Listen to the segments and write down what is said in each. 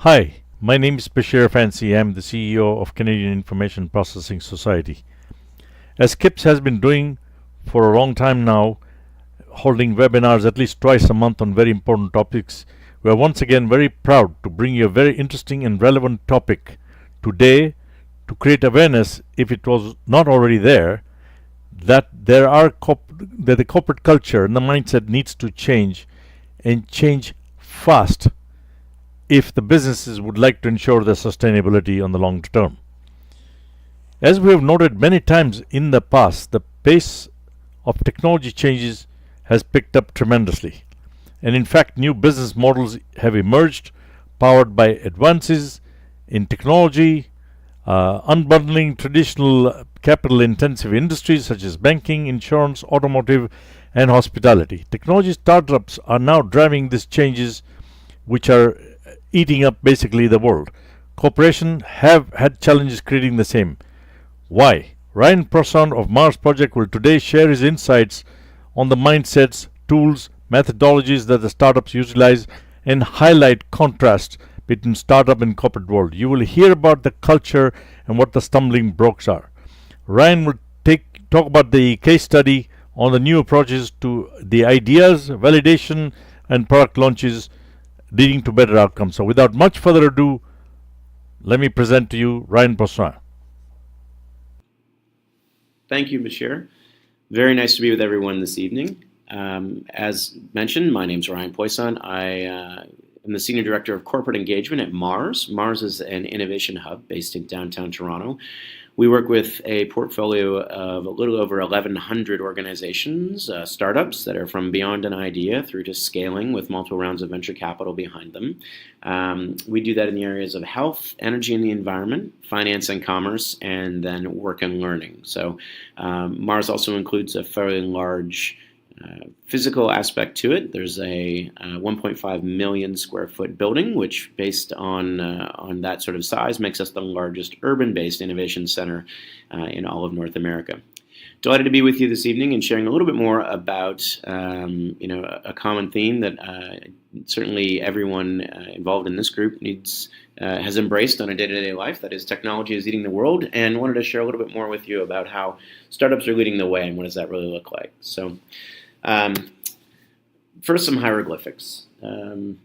Hi, my name is Bashir Fancy. I'm the CEO of Canadian Information Processing Society. As CIPS has been doing for a long time now, holding webinars at least twice a month on very important topics, we are once again very proud to bring you a very interesting and relevant topic today to create awareness, if it was not already there, that that the corporate culture and the mindset needs to change and change fast if the businesses would like to ensure their sustainability on the long term. As we have noted many times in the past, the pace of technology changes has picked up tremendously. And in fact, new business models have emerged powered by advances in technology, unbundling traditional capital intensive industries such as banking, insurance, automotive, and hospitality. Technology startups are now driving these changes, which are eating up basically the world. Corporations have had challenges creating the same. Why? Ryan Poissant of Mars Project will today share his insights on the mindsets, tools, methodologies that the startups utilize and highlight contrasts between startup and corporate world. You will hear about the culture and what the stumbling blocks are. Ryan will talk about the case study on the new approaches to the ideas, validation, and product launches leading to better outcomes. So without much further ado, let me present to you Ryan Poissant. Thank you, Bashir. Very nice to be with everyone this evening. As mentioned, my name is Ryan Poissant. I am the Senior Director of Corporate Engagement at Mars. Mars is an innovation hub based in downtown Toronto. We work with a portfolio of a little over 1,100 organizations, startups that are from beyond an idea through to scaling with multiple rounds of venture capital behind them. We do that in the areas of health, energy and the environment, finance and commerce, and then work and learning. So Mars also includes a fairly large physical aspect to it. There's a 1.5 million square foot building, which based on that sort of size makes us the largest urban-based innovation center in all of North America. Delighted to be with you this evening and sharing a little bit more about a common theme that certainly everyone involved in this group has embraced on a day-to-day life. That is, technology is eating the world, and wanted to share a little bit more with you about how startups are leading the way and what does that really look like. So. First, some hieroglyphics. I'm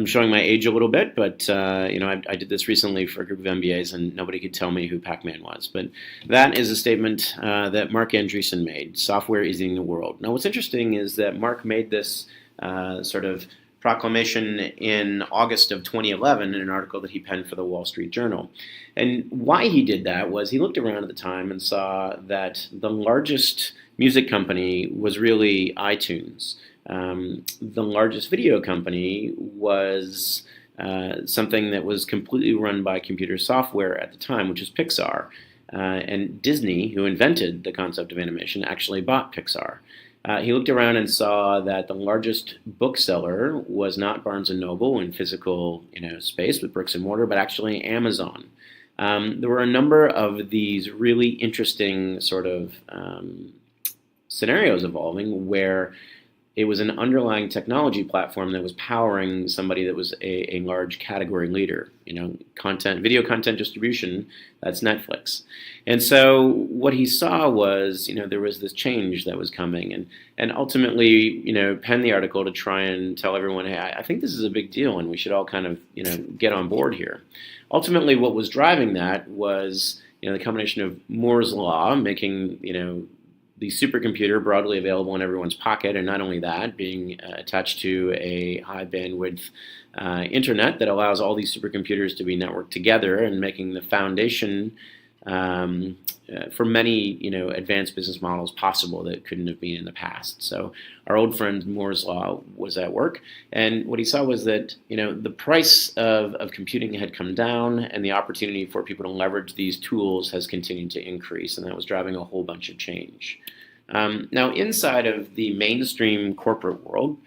showing my age a little bit, but I did this recently for a group of MBAs, and nobody could tell me who Pac-Man was. But that is a statement that Marc Andreessen made. Software is eating the world. Now, what's interesting is that Marc made this sort of proclamation in August of 2011 in an article that he penned for the Wall Street Journal. And why he did that was he looked around at the time and saw that the largest music company was really iTunes. The largest video company was something that was completely run by computer software at the time, which is Pixar. And Disney, who invented the concept of animation, actually bought Pixar. He looked around and saw that the largest bookseller was not Barnes & Noble in physical space with bricks and mortar, but actually Amazon. There were a number of these really interesting sort of scenarios evolving where it was an underlying technology platform that was powering somebody that was a large category leader. Video content distribution, that's Netflix. And so what he saw was, there was this change that was coming, and ultimately, penned the article to try and tell everyone, hey, I think this is a big deal, and we should all kind of, get on board here. Ultimately, what was driving that was, the combination of Moore's law, making, the supercomputer broadly available in everyone's pocket, and not only that, being attached to a high bandwidth internet that allows all these supercomputers to be networked together, and making the foundation for many advanced business models possible that couldn't have been in the past. So our old friend Moore's law was at work, and what he saw was that the price of computing had come down, and the opportunity for people to leverage these tools has continued to increase, and that was driving a whole bunch of change. Now, inside of the mainstream corporate world,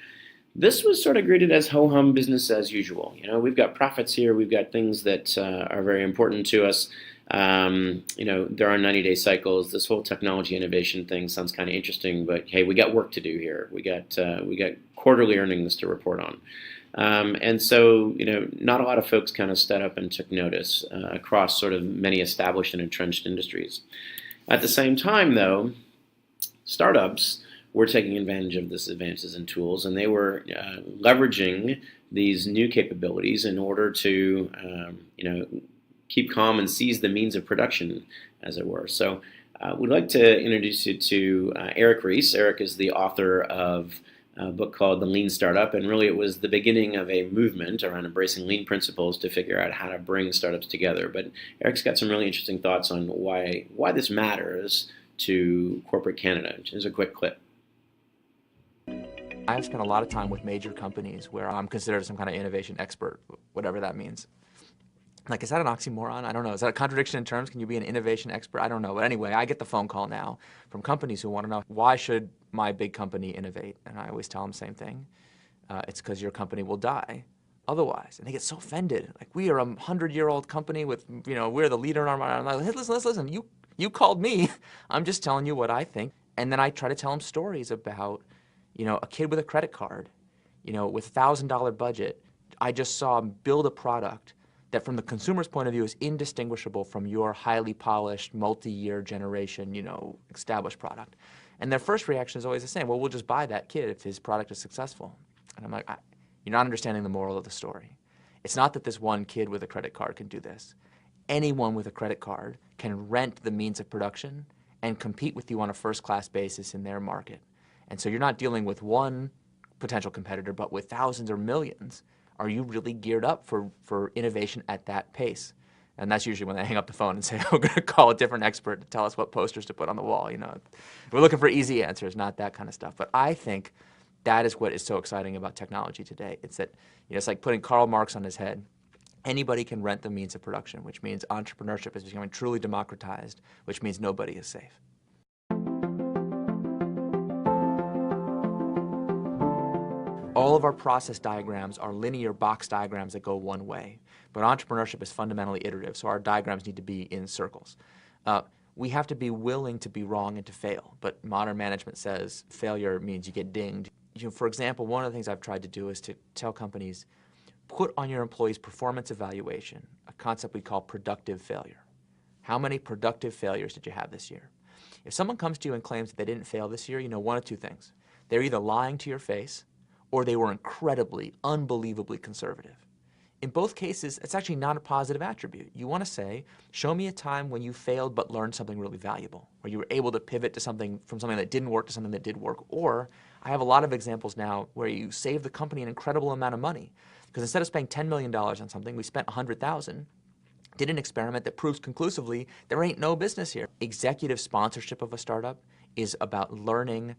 this was sort of greeted as ho-hum business as usual. We've got profits here, we've got things that are very important to us. There are 90-day cycles. This whole technology innovation thing sounds kind of interesting, but hey, we got work to do here. We got quarterly earnings to report on. And so, not a lot of folks kind of stood up and took notice across sort of many established and entrenched industries. At the same time, though, startups were taking advantage of these advances in tools, and they were leveraging these new capabilities in order to, keep calm and seize the means of production, as it were. So, we'd like to introduce you to Eric Ries. Eric is the author of a book called The Lean Startup, and really it was the beginning of a movement around embracing lean principles to figure out how to bring startups together. But Eric's got some really interesting thoughts on why this matters to corporate Canada. Here's a quick clip. I've spent a lot of time with major companies where I'm considered some kind of innovation expert, whatever that means. Like, is that an oxymoron? I don't know. Is that a contradiction in terms? Can you be an innovation expert? I don't know. But anyway, I get the phone call now from companies who want to know, why should my big company innovate? And I always tell them the same thing. It's because your company will die otherwise. And they get so offended. Like, we are a 100-year-old company with, we're the leader in our mind. I'm like, hey, listen, you called me. I'm just telling you what I think. And then I try to tell them stories about, a kid with a credit card, with $1,000 budget. I just saw him build a product that from the consumer's point of view is indistinguishable from your highly polished, multi-year generation, established product. And their first reaction is always the same. Well, we'll just buy that kid if his product is successful. And I'm like, you're not understanding the moral of the story. It's not that this one kid with a credit card can do this. Anyone with a credit card can rent the means of production and compete with you on a first-class basis in their market. And so you're not dealing with one potential competitor, but with thousands or millions. Are you really geared up for innovation at that pace? And that's usually when they hang up the phone and say, we're going to call a different expert to tell us what posters to put on the wall. We're looking for easy answers, not that kind of stuff. But I think that is what is so exciting about technology today. It's that, it's like putting Karl Marx on his head. Anybody can rent the means of production, which means entrepreneurship is becoming truly democratized, which means nobody is safe. All of our process diagrams are linear box diagrams that go one way. But entrepreneurship is fundamentally iterative, so our diagrams need to be in circles. We have to be willing to be wrong and to fail. But modern management says failure means you get dinged. For example, one of the things I've tried to do is to tell companies, put on your employees' performance evaluation a concept we call productive failure. How many productive failures did you have this year? If someone comes to you and claims that they didn't fail this year, one of two things. They're either lying to your face, or they were incredibly, unbelievably conservative. In both cases, it's actually not a positive attribute. You want to say, show me a time when you failed but learned something really valuable, where you were able to pivot to something from something that didn't work to something that did work. Or I have a lot of examples now where you save the company an incredible amount of money. Because instead of spending $10 million on something, we spent $100,000, did an experiment that proves conclusively there ain't no business here. Executive sponsorship of a startup is about learning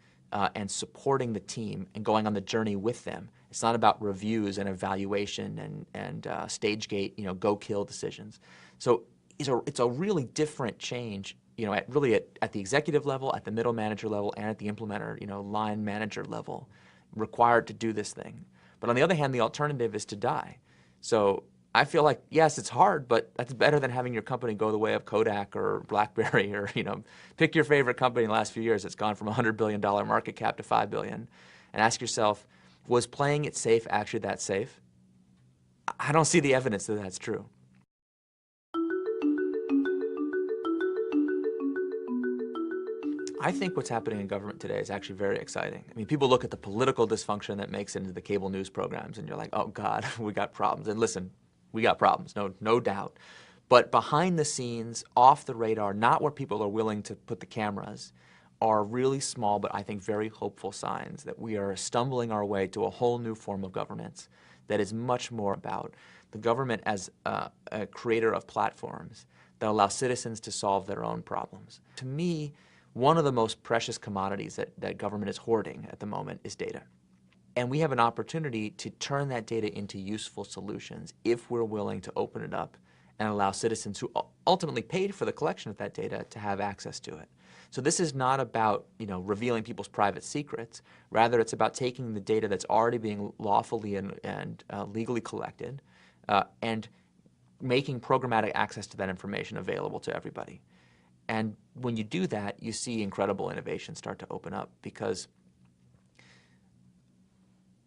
and supporting the team and going on the journey with them. It's not about reviews and evaluation and stage gate, go kill decisions. So it's a really different change, at the executive level, at the middle manager level, and at the implementer, line manager level, required to do this thing. But on the other hand, the alternative is to die. So I feel like, yes, it's hard, but that's better than having your company go the way of Kodak or BlackBerry or, pick your favorite company in the last few years that's gone from a $100 billion market cap to $5 billion, and ask yourself, was playing it safe actually that safe? I don't see the evidence that that's true. I think what's happening in government today is actually very exciting. I mean, people look at the political dysfunction that makes it into the cable news programs, and you're like, oh God, we got problems. And listen, we got problems, no doubt. But behind the scenes, off the radar, not where people are willing to put the cameras, are really small but I think very hopeful signs that we are stumbling our way to a whole new form of governance that is much more about the government as a creator of platforms that allow citizens to solve their own problems. To me, one of the most precious commodities that government is hoarding at the moment is data. And we have an opportunity to turn that data into useful solutions if we're willing to open it up and allow citizens who ultimately paid for the collection of that data to have access to it. So this is not about, revealing people's private secrets. Rather, it's about taking the data that's already being lawfully and legally collected and making programmatic access to that information available to everybody. And when you do that, you see incredible innovation start to open up because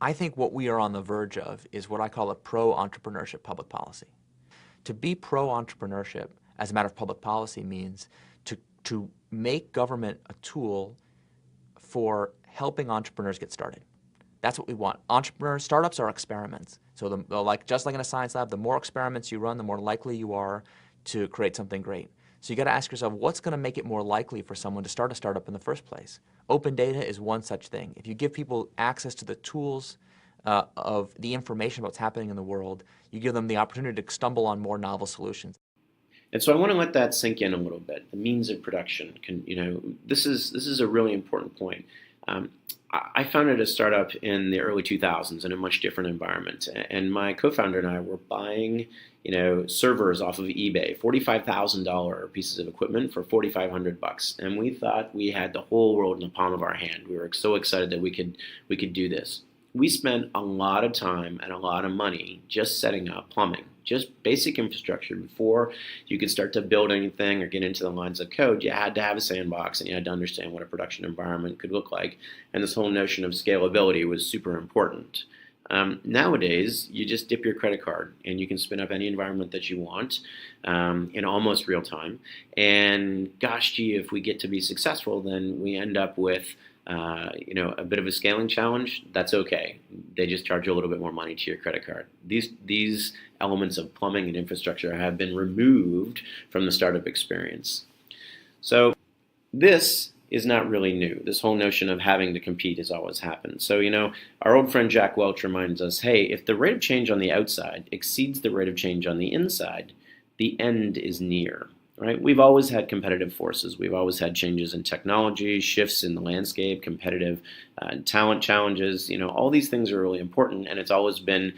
I think what we are on the verge of is what I call a pro-entrepreneurship public policy. To be pro-entrepreneurship as a matter of public policy means to make government a tool for helping entrepreneurs get started. That's what we want. Entrepreneurs, startups are experiments. So just like in a science lab, the more experiments you run, the more likely you are to create something great. So you got to ask yourself, what's going to make it more likely for someone to start a startup in the first place? Open data is one such thing. If you give people access to the tools of the information about what's happening in the world, you give them the opportunity to stumble on more novel solutions. And so I want to let that sink in a little bit. The means of production this is a really important point. I founded a startup in the early 2000s in a much different environment, and my co-founder and I were buying servers off of eBay, $45,000 pieces of equipment for $4,500, and we thought we had the whole world in the palm of our hand. We were so excited that we could do this. We spent a lot of time and a lot of money just setting up plumbing, just basic infrastructure. Before you could start to build anything or get into the lines of code, you had to have a sandbox and you had to understand what a production environment could look like. And this whole notion of scalability was super important. Nowadays, you just dip your credit card and you can spin up any environment that you want in almost real time. And gosh, gee, if we get to be successful, then we end up with a bit of a scaling challenge. That's okay. They just charge you a little bit more money to your credit card. These elements of plumbing and infrastructure have been removed from the startup experience. So this is not really new. This whole notion of having to compete has always happened. So, our old friend Jack Welch reminds us, hey, if the rate of change on the outside exceeds the rate of change on the inside, the end is near. Right? We've always had competitive forces. We've always had changes in technology, shifts in the landscape, competitive talent challenges. All these things are really important, and it's always been,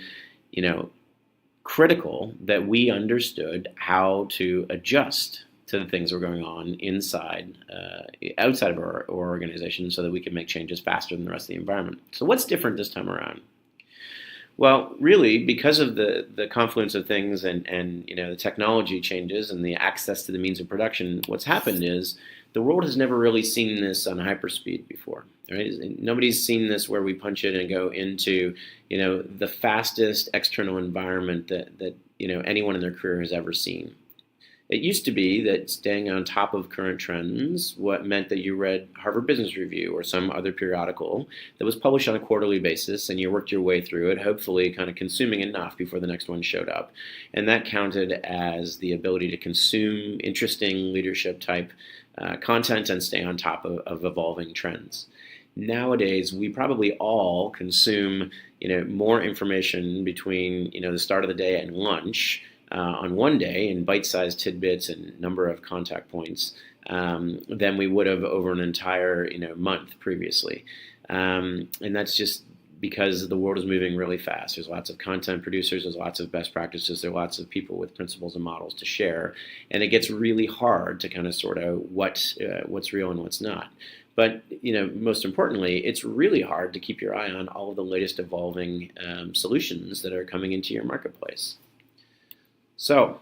critical that we understood how to adjust to the things that were going on outside of our organization, so that we can make changes faster than the rest of the environment. So what's different this time around? Well, really, because of the confluence of things and the technology changes and the access to the means of production, what's happened is the world has never really seen this on hyperspeed before. Right? Nobody's seen this where we punch it and go into the fastest external environment that anyone in their career has ever seen. It used to be that staying on top of current trends meant that you read Harvard Business Review or some other periodical that was published on a quarterly basis, and you worked your way through it, hopefully kind of consuming enough before the next one showed up. And that counted as the ability to consume interesting leadership type content and stay on top of evolving trends. Nowadays, we probably all consume more information between the start of the day and lunch on one day in bite-sized tidbits and number of contact points than we would have over an entire month previously. And that's just because the world is moving really fast. There's lots of content producers, there's lots of best practices, there are lots of people with principles and models to share, and it gets really hard to kind of sort out what's real and what's not. But most importantly, it's really hard to keep your eye on all of the latest evolving solutions that are coming into your marketplace. So,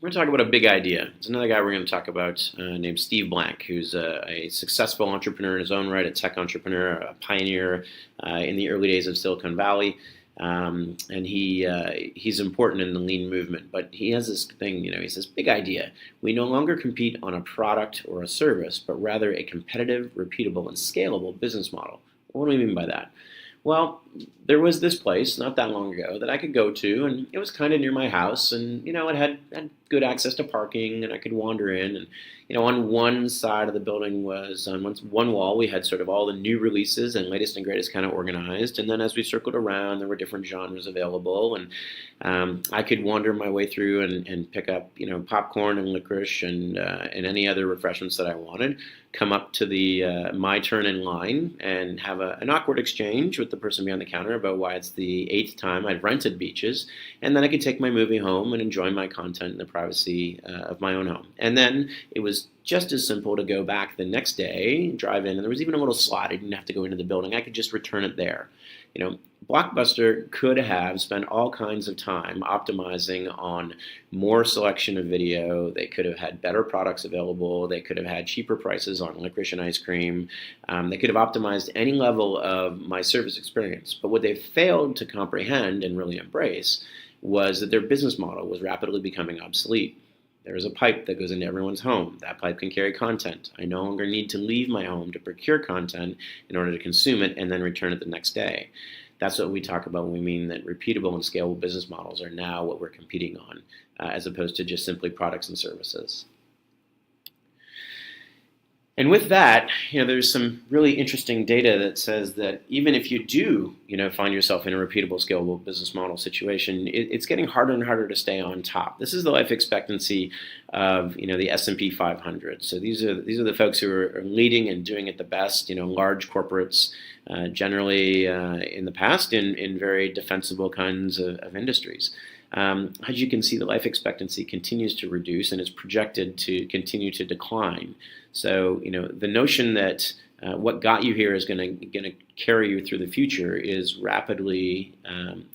we're going to talk about a big idea. It's another guy we're going to talk about named Steve Blank, who's a successful entrepreneur in his own right, a tech entrepreneur, a pioneer in the early days of Silicon Valley. And he's important in the lean movement. But he has this thing, he says, big idea. We no longer compete on a product or a service, but rather a competitive, repeatable, and scalable business model. What do we mean by that? Well, there was this place not that long ago that I could go to, and it was kind of near my house, and it had good access to parking, and I could wander in. And on one side of the building was on one wall we had sort of all the new releases and latest and greatest kind of organized, and then as we circled around, there were different genres available, and I could wander my way through and pick up popcorn and licorice and any other refreshments that I wanted. Come up to the my turn in line and have an awkward exchange with the person behind the counter about why it's the 8th time I've rented beaches, and then I could take my movie home and enjoy my content in the privacy of my own home. And then it was just as simple to go back the next day, drive in, and there was even a little slot. I didn't have to go into the building. I could just return it there. Blockbuster could have spent all kinds of time optimizing on more selection of video. They could have had better products available. They could have had cheaper prices on licorice and ice cream. They could have optimized any level of my service experience. But what they failed to comprehend and really embrace was that their business model was rapidly becoming obsolete. There is a pipe that goes into everyone's home. That pipe can carry content. I no longer need to leave my home to procure content in order to consume it and then return it the next day. That's what we talk about when we mean that repeatable and scalable business models are now what we're competing on, as opposed to just simply products and services. And with that, there's some really interesting data that says that even if you do, find yourself in a repeatable, scalable business model situation, it's getting harder and harder to stay on top. This is the life expectancy of, the S&P 500. So these are the folks who are leading and doing it the best. Large corporates, generally in the past in very defensible kinds of industries. As you can see, the life expectancy continues to reduce and is projected to continue to decline. So, the notion that what got you here is going to carry you through the future is rapidly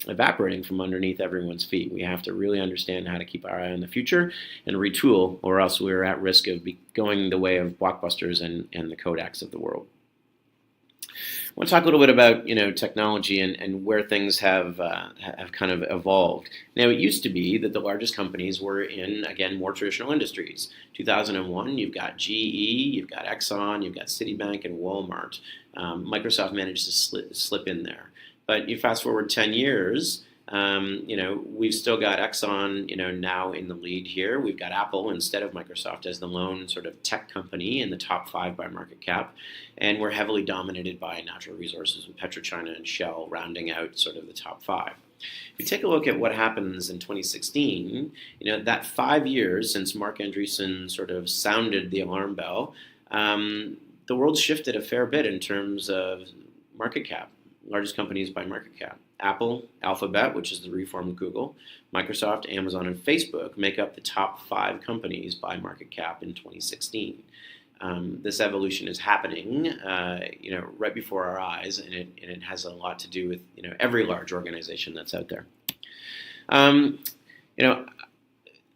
evaporating from underneath everyone's feet. We have to really understand how to keep our eye on the future and retool, or else we're at risk of going the way of Blockbusters and the Kodaks of the world. I want to talk a little bit about technology and where things have kind of evolved. Now, it used to be that the largest companies were in, again, more traditional industries. 2001, you've got GE, you've got Exxon, you've got Citibank and Walmart. Microsoft managed to slip in there. But you fast forward 10 years, we've still got Exxon, now in the lead here. We've got Apple instead of Microsoft as the lone sort of tech company in the top 5 by market cap. And we're heavily dominated by natural resources with PetroChina and Shell rounding out sort of the top 5. If you take a look at what happens in 2016, that 5 years since Marc Andreessen sort of sounded the alarm bell, the world shifted a fair bit in terms of market cap, largest companies by market cap. Apple, Alphabet, which is the reformed Google, Microsoft, Amazon, and Facebook make up the top 5 companies by market cap in 2016. This evolution is happening, right before our eyes, and it has a lot to do with every large organization that's out there.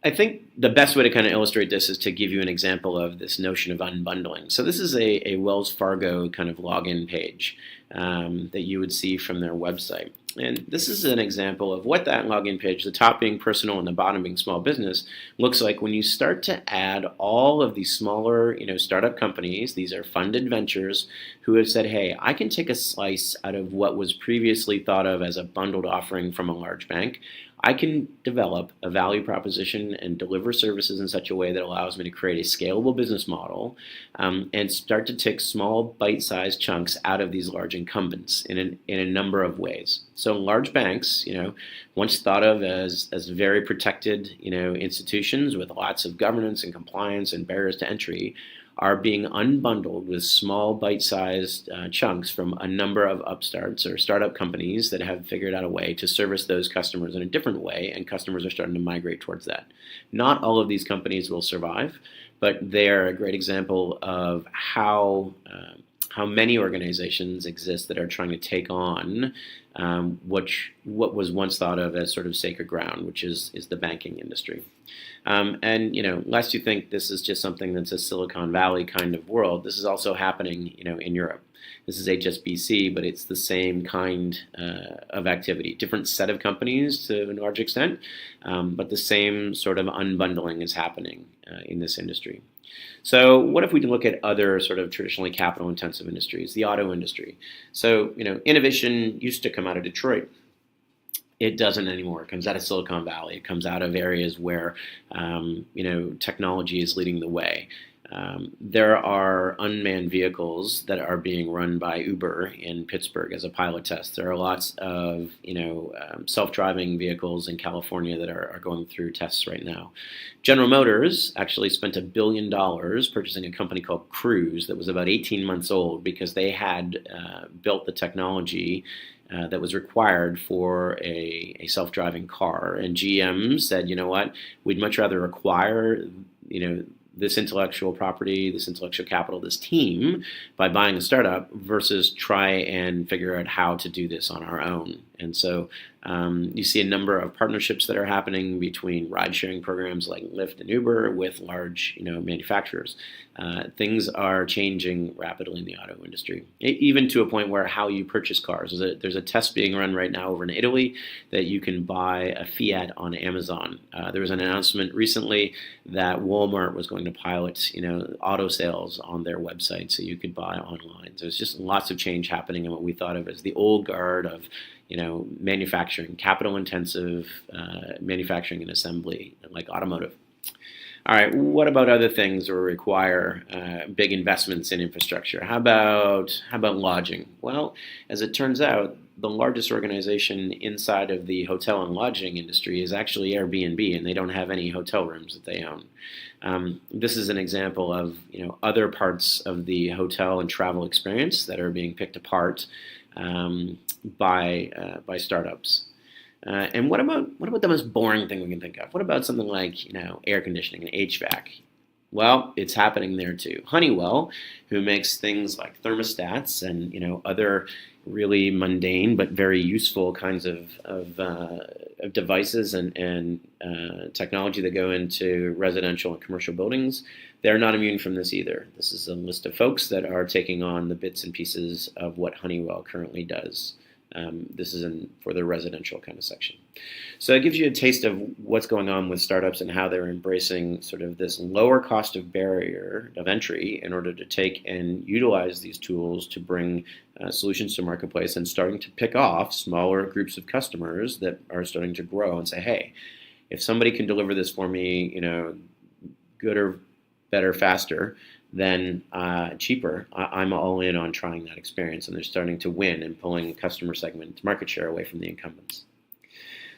I think the best way to kind of illustrate this is to give you an example of this notion of unbundling. So this is a Wells Fargo kind of login page that you would see from their website. And this is an example of what that login page, the top being personal and the bottom being small business, looks like when you start to add all of these smaller, startup companies. These are funded ventures who have said, hey, I can take a slice out of what was previously thought of as a bundled offering from a large bank. I can develop a value proposition and deliver services in such a way that allows me to create a scalable business model and start to take small bite-sized chunks out of these large incumbents in a number of ways. So large banks, once thought of as very protected, institutions with lots of governance and compliance and barriers to entry, are being unbundled with small bite-sized chunks from a number of upstarts or startup companies that have figured out a way to service those customers in a different way, and customers are starting to migrate towards that. Not all of these companies will survive, but they're a great example of how many organizations exist that are trying to take on what was once thought of as sort of sacred ground, which is the banking industry. Lest you think this is just something that's a Silicon Valley kind of world, this is also happening, in Europe. This is HSBC, but it's the same kind of activity. Different set of companies to a large extent, but the same sort of unbundling is happening in this industry. So what if we look at other sort of traditionally capital-intensive industries, the auto industry? So, innovation used to come out of Detroit. It doesn't anymore. It comes out of Silicon Valley. It comes out of areas where, technology is leading the way. There are unmanned vehicles that are being run by Uber in Pittsburgh as a pilot test. There are lots of, self-driving vehicles in California that are going through tests right now. General Motors actually spent $1 billion purchasing a company called Cruise that was about 18 months old because they had built the technology that was required for a self-driving car. And GM said, you know what, we'd much rather acquire, this intellectual property, this intellectual capital, this team by buying a startup versus try and figure out how to do this on our own. And so you see a number of partnerships that are happening between ride-sharing programs like Lyft and Uber with large, manufacturers. Things are changing rapidly in the auto industry, even to a point where how you purchase cars. There's a test being run right now over in Italy that you can buy a Fiat on Amazon. There was an announcement recently that Walmart was going to pilot, auto sales on their website so you could buy online. So there's just lots of change happening in what we thought of as the old guard of manufacturing, capital-intensive manufacturing and assembly, like automotive. All right, what about other things that require big investments in infrastructure? How about lodging? Well, as it turns out, the largest organization inside of the hotel and lodging industry is actually Airbnb, and they don't have any hotel rooms that they own. This is an example of other parts of the hotel and travel experience that are being picked apart by startups. And what about the most boring thing we can think of? What about something like air conditioning and HVAC? Well, it's happening there too. Honeywell, who makes things like thermostats and other really mundane but very useful kinds of devices and technology that go into residential and commercial buildings, they're not immune from this either. This is a list of folks that are taking on the bits and pieces of what Honeywell currently does. This is for the residential kind of section. So it gives you a taste of what's going on with startups and how they're embracing sort of this lower cost of barrier of entry in order to take and utilize these tools to bring solutions to marketplace and starting to pick off smaller groups of customers that are starting to grow and say, hey, if somebody can deliver this for me, good or better, faster, then cheaper, I'm all in on trying that experience. And they're starting to win and pulling customer segment market share away from the incumbents.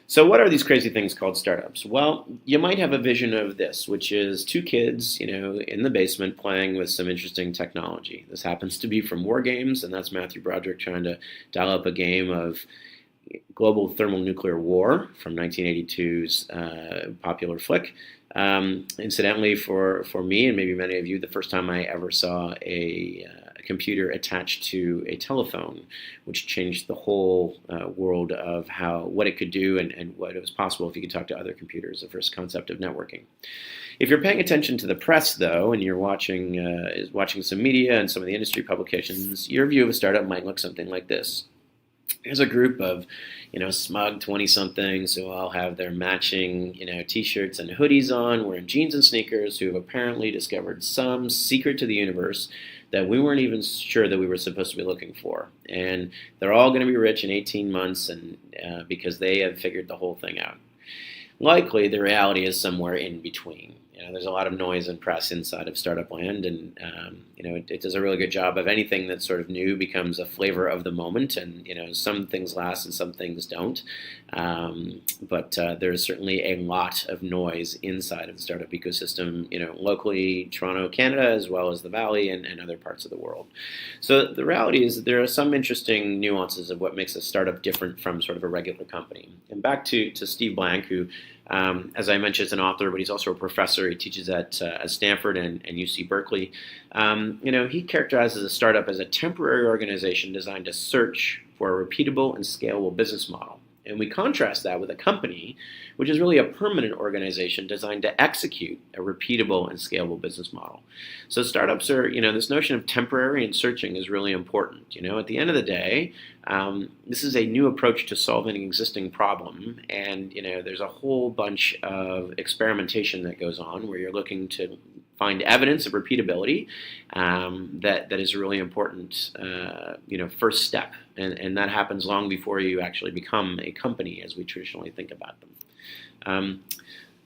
So what are these crazy things called startups? Well, you might have a vision of this, which is two kids, in the basement playing with some interesting technology. This happens to be from War Games, and that's Matthew Broderick trying to dial up a game of global thermonuclear war from 1982's popular flick. Incidentally, for me and maybe many of you, the first time I ever saw a computer attached to a telephone, which changed the whole world of what it could do and what it was possible if you could talk to other computers, the first concept of networking. If you're paying attention to the press, though, and you're watching some media and some of the industry publications, your view of a startup might look something like this. Here's a group of, smug 20-somethings who all have their matching, T-shirts and hoodies on, wearing jeans and sneakers, who have apparently discovered some secret to the universe that we weren't even sure that we were supposed to be looking for. And they're all going to be rich in 18 months and because they have figured the whole thing out. Likely, the reality is somewhere in between. There's a lot of noise and press inside of startup land, and it does a really good job of anything that's sort of new becomes a flavor of the moment, and some things last and some things don't. But there's certainly a lot of noise inside of the startup ecosystem, locally, Toronto, Canada, as well as the Valley and other parts of the world. So the reality is that there are some interesting nuances of what makes a startup different from sort of a regular company. And back to Steve Blank, who as I mentioned, is an author, but he's also a professor. He teaches at Stanford and UC Berkeley. He characterizes a startup as a temporary organization designed to search for a repeatable and scalable business model. And we contrast that with a company, which is really a permanent organization designed to execute a repeatable and scalable business model. So startups are, this notion of temporary and searching is really important. At the end of the day, this is a new approach to solving an existing problem. And, there's a whole bunch of experimentation that goes on where you're looking to find evidence of repeatability that is a really important first step, and that happens long before you actually become a company as we traditionally think about them.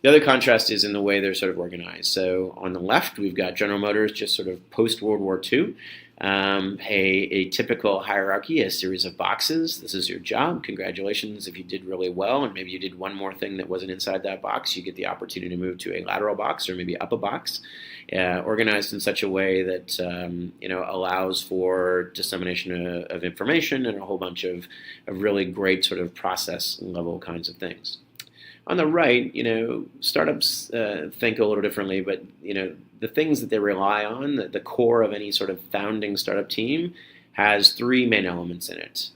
The other contrast is in the way they're sort of organized. So on the left, we've got General Motors just sort of post-World War II. A typical hierarchy, a series of boxes. This is your job. Congratulations if you did really well, and maybe you did one more thing that wasn't inside that box. You get the opportunity to move to a lateral box or maybe up a box, organized in such a way that allows for dissemination of information and a whole bunch of really great sort of process level kinds of things. On the right, startups think a little differently, but the things that they rely on, the core of any sort of founding startup team, has three main elements in it.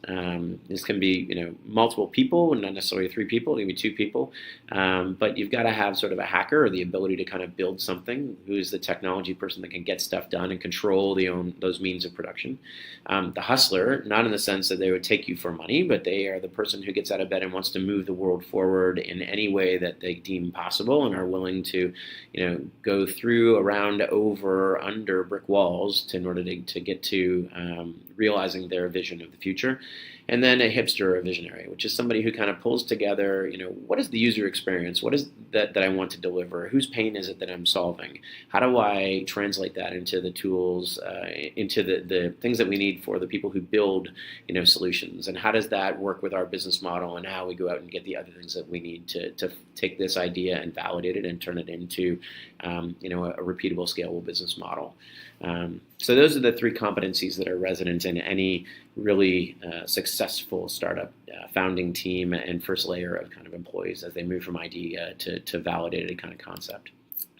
This can be multiple people, and not necessarily three people. It can be two people, but you've got to have sort of a hacker or the ability to kind of build something. Who's the technology person that can get stuff done and control those means of production? The hustler, not in the sense that they would take you for money, but they are the person who gets out of bed and wants to move the world forward in any way that they deem possible and are willing to, go through, around, over, under brick walls in order to get to realizing their vision of the future. And then a hipster or a visionary, which is somebody who kind of pulls together, what is the user experience? What is that I want to deliver? Whose pain is it that I'm solving? How do I translate that into the tools, into the things that we need for the people who build, solutions? And how does that work with our business model and how we go out and get the other things that we need to take this idea and validate it and turn it into, a repeatable, scalable business model? So those are the three competencies that are resident in any really successful startup founding team and first layer of kind of employees as they move from idea to validated kind of concept.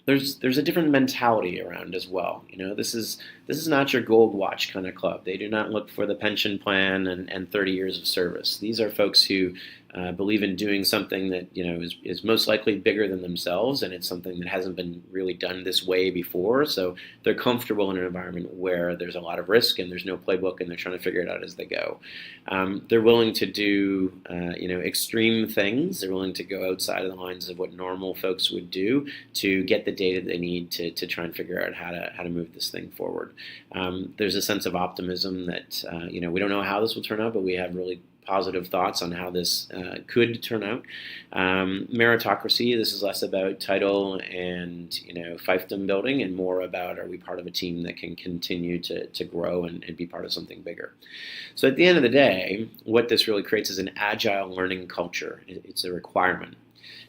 There's a different mentality around as well. This is not your gold watch kind of club. They do not look for the pension plan and 30 years of service. These are folks who believe in doing something that is most likely bigger than themselves, and it's something that hasn't been really done this way before. So they're comfortable in an environment where there's a lot of risk and there's no playbook, and they're trying to figure it out as they go. They're willing to do extreme things. They're willing to go outside of the lines of what normal folks would do to get the data they need to try and figure out how to move this thing forward. There's a sense of optimism that we don't know how this will turn out, but we have really positive thoughts on how this could turn out. Meritocracy, this is less about title and fiefdom building and more about, are we part of a team that can continue to grow and be part of something bigger? So at the end of the day, what this really creates is an agile learning culture. It's a requirement.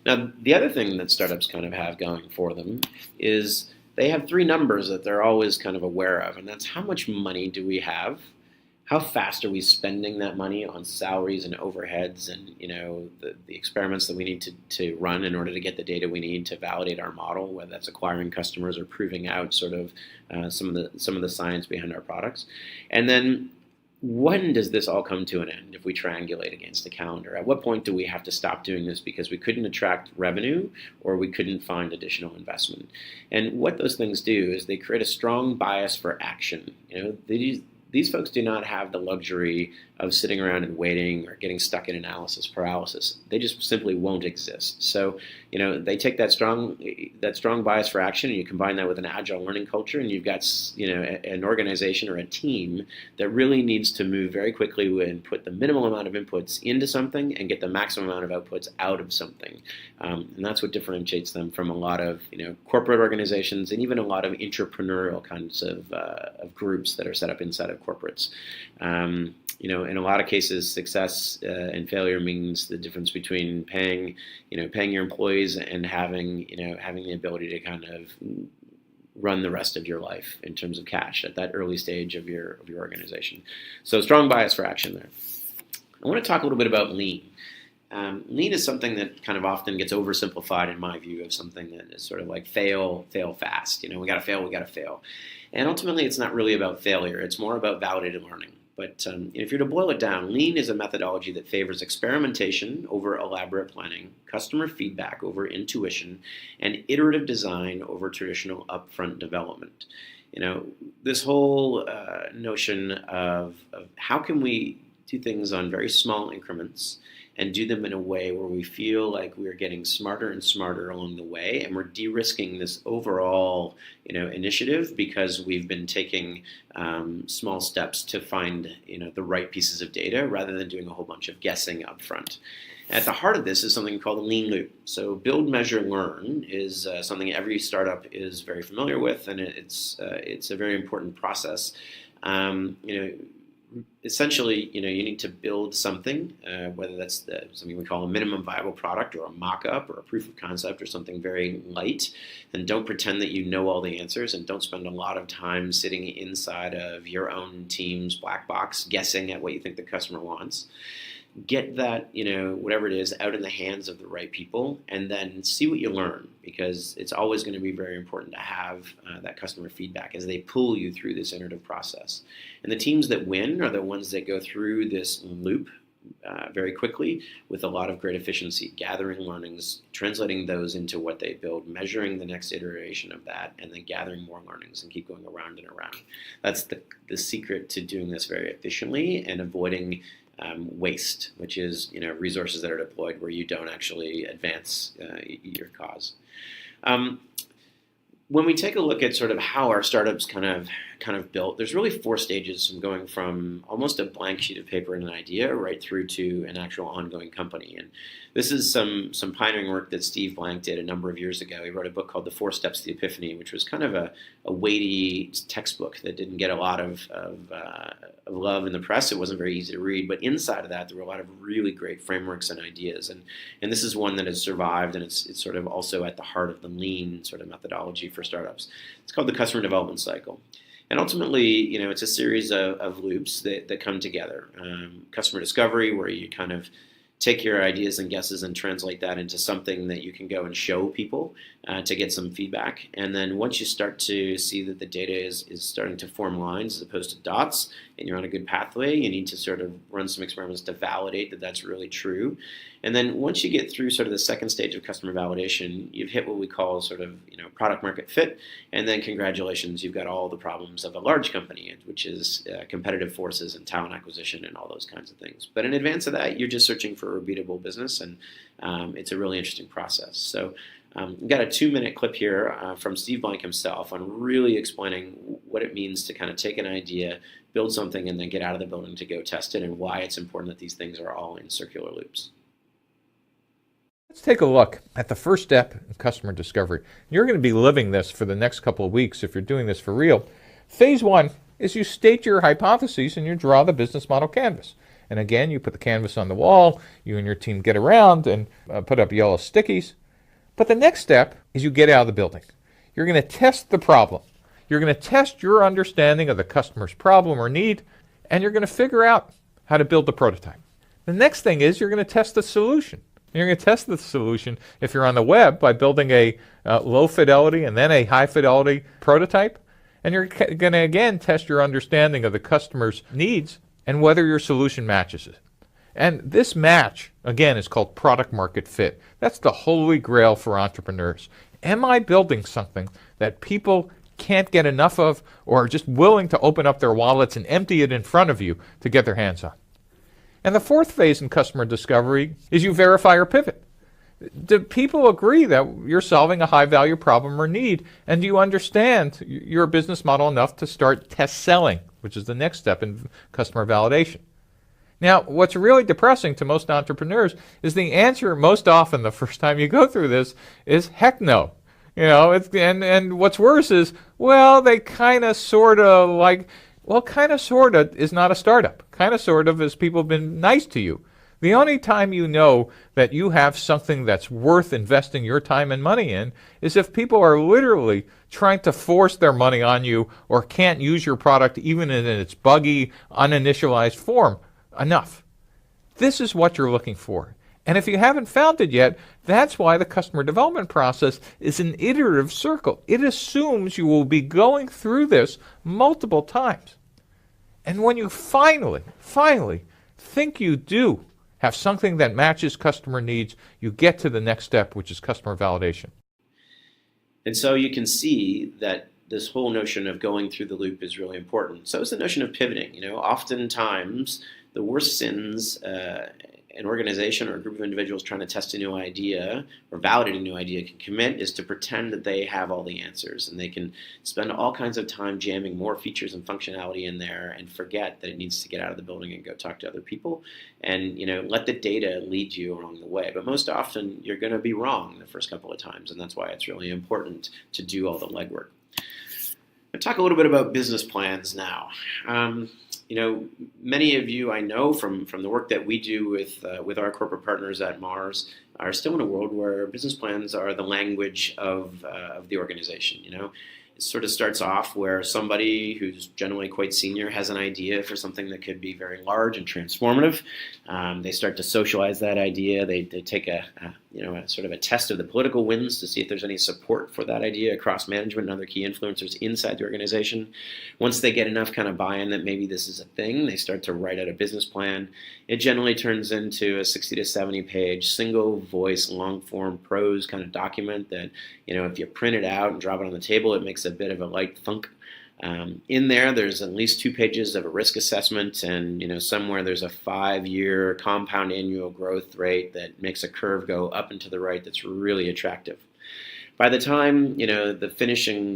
Now, the other thing that startups kind of have going for them is they have three numbers that they're always kind of aware of, and that's how much money do we have, how fast are we spending that money on salaries and overheads and the experiments that we need to run in order to get the data we need to validate our model, whether that's acquiring customers or proving out sort of some of the science behind our products. And then when does this all come to an end if we triangulate against a calendar? At what point do we have to stop doing this because we couldn't attract revenue or we couldn't find additional investment? And what those things do is they create a strong bias for action. These folks do not have the luxury of sitting around and waiting or getting stuck in analysis paralysis. They just simply won't exist. So, they take that strong bias for action, and you combine that with an agile learning culture, and you've got, an organization or a team that really needs to move very quickly and put the minimal amount of inputs into something and get the maximum amount of outputs out of something. And that's what differentiates them from a lot of, corporate organizations and even a lot of entrepreneurial kinds of groups that are set up inside of corporates. In a lot of cases, success and failure means the difference between paying your employees and having the ability to kind of run the rest of your life in terms of cash at that early stage of your organization. So strong bias for action there. I want to talk a little bit about lean. Lean is something that kind of often gets oversimplified in my view of something that is sort of like fail fast. We got to fail. And ultimately, it's not really about failure. It's more about validated learning. But if you're to boil it down, lean is a methodology that favors experimentation over elaborate planning, customer feedback over intuition, and iterative design over traditional upfront development. This whole notion of how can we do things on very small increments and do them in a way where we feel like we're getting smarter and smarter along the way, and we're de-risking this overall, initiative because we've been taking small steps to find, the right pieces of data rather than doing a whole bunch of guessing up front. At the heart of this is something called a lean loop. So build, measure, learn is something every startup is very familiar with, and it's a very important process. Essentially, you need to build something, whether that's something we call a minimum viable product or a mock-up or a proof of concept or something very light. And don't pretend that you know all the answers, and don't spend a lot of time sitting inside of your own team's black box guessing at what you think the customer wants. get that, whatever it is, out in the hands of the right people, and then see what you learn, because it's always going to be very important to have that customer feedback as they pull you through this iterative process. And the teams that win are the ones that go through this loop very quickly with a lot of great efficiency, gathering learnings, translating those into what they build, measuring the next iteration of that, and then gathering more learnings and keep going around and around. That's the secret to doing this very efficiently and avoiding waste, which is resources that are deployed where you don't actually advance your cause. When we take a look at sort of how our startups kind of built, there's really 4 stages from going from almost a blank sheet of paper and an idea right through to an actual ongoing company. And this is some pioneering work that Steve Blank did a number of years ago. He wrote a book called The 4 Steps to the Epiphany, which was kind of a weighty textbook that didn't get a lot of love in the press. It wasn't very easy to read, but inside of that, there were a lot of really great frameworks and ideas. And this is one that has survived, and it's sort of also at the heart of the lean sort of methodology for startups. It's called the customer development cycle. And ultimately, it's a series of loops that come together. Customer discovery, where you kind of take your ideas and guesses and translate that into something that you can go and show people to get some feedback. And then once you start to see that the data is starting to form lines as opposed to dots, and you're on a good pathway, you need to sort of run some experiments to validate that that's really true. And then once you get through sort of the second stage of customer validation, you've hit what we call sort of product market fit. And then congratulations, you've got all the problems of a large company, which is competitive forces and talent acquisition and all those kinds of things. But in advance of that, you're just searching for a repeatable business, and it's a really interesting process. So we've got a 2-minute clip here from Steve Blank himself on really explaining what it means to kind of take an idea, build something, and then get out of the building to go test it, and why it's important that these things are all in circular loops. Let's take a look at the first step in customer discovery. You're going to be living this for the next couple of weeks if you're doing this for real. Phase 1 is you state your hypotheses and you draw the business model canvas. And again, you put the canvas on the wall, you and your team get around and put up yellow stickies. But the next step is you get out of the building. You're going to test the problem. You're going to test your understanding of the customer's problem or need, and you're going to figure out how to build the prototype. The next thing is you're going to test the solution. You're going to test the solution if you're on the web by building a low fidelity and then a high fidelity prototype. And you're going to again test your understanding of the customer's needs and whether your solution matches it. And this match, again, is called product market fit. That's the holy grail for entrepreneurs. Am I building something that people can't get enough of or are just willing to open up their wallets and empty it in front of you to get their hands on? And the 4th phase in customer discovery is you verify or pivot. Do people agree that you're solving a high-value problem or need? And do you understand your business model enough to start test selling, which is the next step in customer validation? Now, what's really depressing to most entrepreneurs is the answer most often the first time you go through this is heck no. And what's worse is, well, they kind of sort of like... Well, kind of, sort of is not a startup. Kind of, sort of is people have been nice to you. The only time you know that you have something that's worth investing your time and money in is if people are literally trying to force their money on you or can't use your product even in its buggy, uninitialized form enough. This is what you're looking for. And if you haven't found it yet, that's why the customer development process is an iterative circle. It assumes you will be going through this multiple times. And when you finally think you do have something that matches customer needs, you get to the next step, which is customer validation. And so you can see that this whole notion of going through the loop is really important. So is the notion of pivoting. Oftentimes the worst sins an organization or a group of individuals trying to test a new idea or validate a new idea can commit is to pretend that they have all the answers, and they can spend all kinds of time jamming more features and functionality in there and forget that it needs to get out of the building and go talk to other people and let the data lead you along the way. But most often you're going to be wrong the first couple of times, and that's why it's really important to do all the legwork. I'll talk a little bit about business plans now. Many of you I know from the work that we do with our corporate partners at Mars are still in a world where business plans are the language of the organization. sort of starts off where somebody who's generally quite senior has an idea for something that could be very large and transformative. They start to socialize that idea. They take a sort of a test of the political winds to see if there's any support for that idea across management and other key influencers inside the organization. Once they get enough kind of buy-in that maybe this is a thing, they start to write out a business plan. It generally turns into a 60 to 70 page single voice long form prose kind of document that, if you print it out and drop it on the table, it makes a bit of a light thunk. In there's at least 2 pages of a risk assessment, and somewhere there's a 5-year compound annual growth rate that makes a curve go up and to the right that's really attractive. By the time the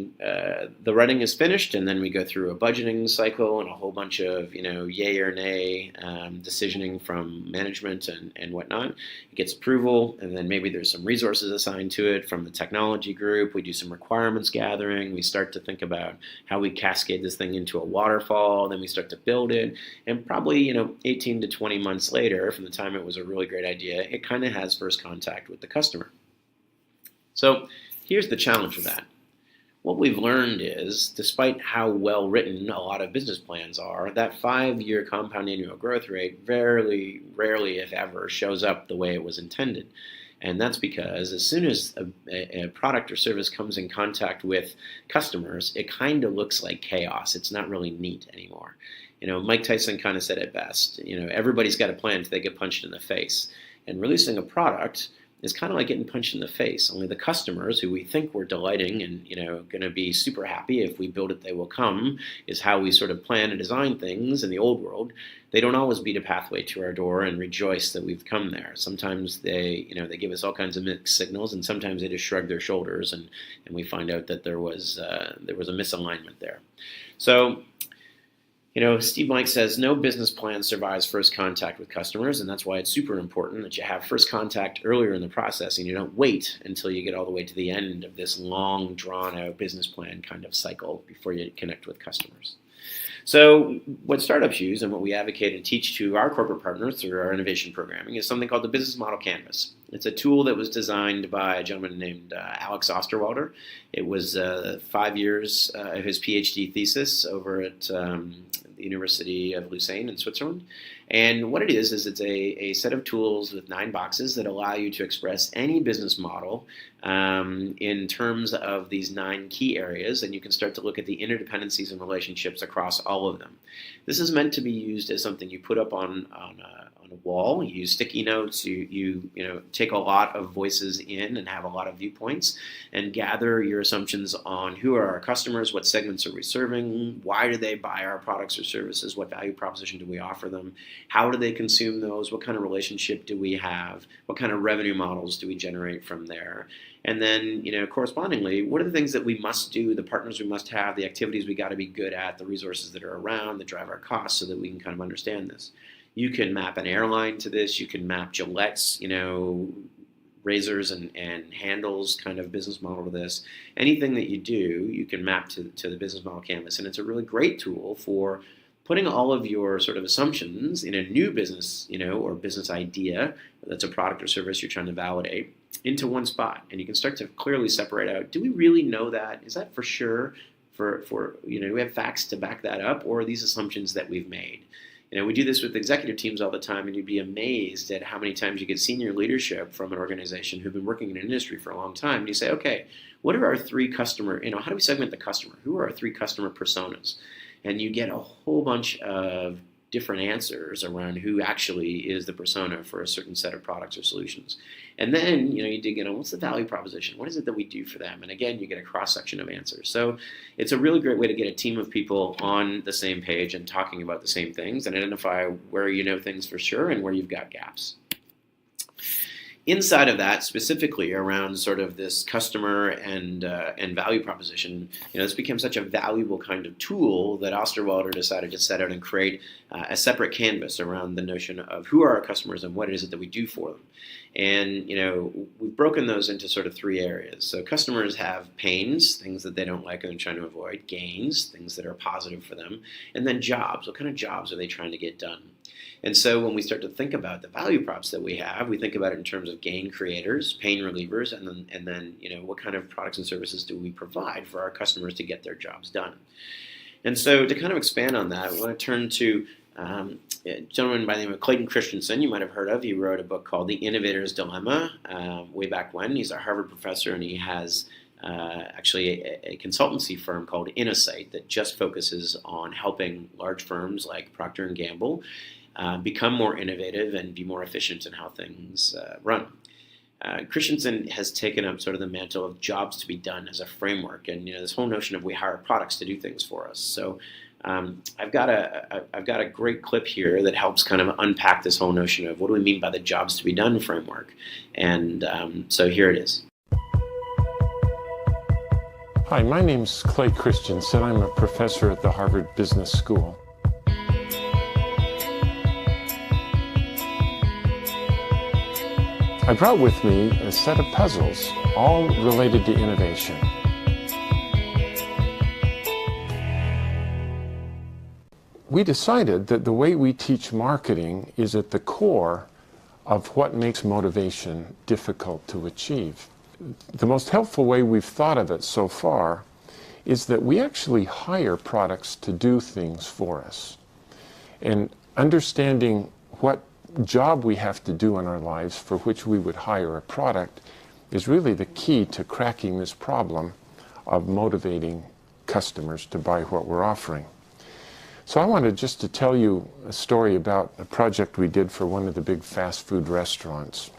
writing is finished, and then we go through a budgeting cycle and a whole bunch of yay or nay decisioning from management and whatnot. It gets approval, and then maybe there's some resources assigned to it from the technology group. We do some requirements gathering. We start to think about how we cascade this thing into a waterfall. Then we start to build it, and probably 18 to 20 months later, from the time it was a really great idea, it kind of has first contact with the customer. So here's the challenge with that. What we've learned is, despite how well written a lot of business plans are, that 5-year compound annual growth rate rarely, if ever, shows up the way it was intended. And that's because as soon as a product or service comes in contact with customers, it kind of looks like chaos. It's not really neat anymore. Mike Tyson kind of said it best. Everybody's got a plan until they get punched in the face. And releasing a product is kind of like getting punched in the face. Only the customers, who we think we're delighting and going to be super happy if we build it, they will come, is how we sort of plan and design things in the old world. They don't always beat a pathway to our door and rejoice that we've come there. Sometimes they give us all kinds of mixed signals, and sometimes they just shrug their shoulders, and we find out that there was a misalignment there. So, Steve Mike says no business plan survives first contact with customers, and that's why it's super important that you have first contact earlier in the process and you don't wait until you get all the way to the end of this long, drawn-out business plan kind of cycle before you connect with customers. So what startups use and what we advocate and teach to our corporate partners through our innovation programming is something called the Business Model Canvas. It's a tool that was designed by a gentleman named Alex Osterwalder. It was 5 years of his PhD thesis over at the University of Lausanne in Switzerland. And what it is it's a set of tools with 9 boxes that allow you to express any business model in terms of these 9 key areas, and you can start to look at the interdependencies and relationships across all of them. This is meant to be used as something you put up on a wall. You use sticky notes. You take a lot of voices in and have a lot of viewpoints and gather your assumptions on who are our customers, what segments are we serving, why do they buy our products or services, what value proposition do we offer them, how do they consume those, what kind of relationship do we have, what kind of revenue models do we generate from there. And then, correspondingly, what are the things that we must do, the partners we must have, the activities we got to be good at, the resources that are around that drive our costs so that we can kind of understand this. You can map an airline to this. You can map Gillette's, razors and handles kind of business model to this. Anything that you do, you can map to the business model canvas. And it's a really great tool for putting all of your sort of assumptions in a new business, or business idea, that's a product or service you're trying to validate, into one spot. And you can start to clearly separate out, do we really know that? Is that for sure? Do we have facts to back that up? Or are these assumptions that we've made? We do this with executive teams all the time, and you'd be amazed at how many times you get senior leadership from an organization who've been working in an industry for a long time. And you say, okay, what are our 3 customer, how do we segment the customer? Who are our 3 customer personas? And you get a whole bunch of different answers around who actually is the persona for a certain set of products or solutions. And then, you dig in on what's the value proposition? What is it that we do for them? And again, you get a cross-section of answers. So it's a really great way to get a team of people on the same page and talking about the same things and identify where you know things for sure and where you've got gaps. Inside of that, specifically around sort of this customer and value proposition, this became such a valuable kind of tool that Osterwalder decided to set out and create a separate canvas around the notion of who are our customers and what is it that we do for them. And, we've broken those into sort of 3 areas. So customers have pains, things that they don't like and they're trying to avoid, gains, things that are positive for them, and then jobs. What kind of jobs are they trying to get done? And so when we start to think about the value props that we have, we think about it in terms of gain creators, pain relievers, and then what kind of products and services do we provide for our customers to get their jobs done. And so to kind of expand on that, I want to turn to a gentleman by the name of Clayton Christensen. You might have heard of. He wrote a book called The Innovator's Dilemma way back when. He's a Harvard professor, and he has actually a consultancy firm called Innosight that just focuses on helping large firms like Procter & Gamble become more innovative and be more efficient in how things run. Christensen has taken up sort of the mantle of jobs to be done as a framework, and this whole notion of we hire products to do things for us. So I've got a great clip here that helps kind of unpack this whole notion of what do we mean by the jobs to be done framework. And so here it is. Hi, my name's Clay Christensen. I'm a professor at the Harvard Business School. I brought with me a set of puzzles, all related to innovation. We decided that the way we teach marketing is at the core of what makes motivation difficult to achieve. The most helpful way we've thought of it so far is that we actually hire products to do things for us. And understanding what job we have to do in our lives for which we would hire a product is really the key to cracking this problem of motivating customers to buy what we're offering. So I wanted just to tell you a story about a project we did for one of the big fast food restaurants.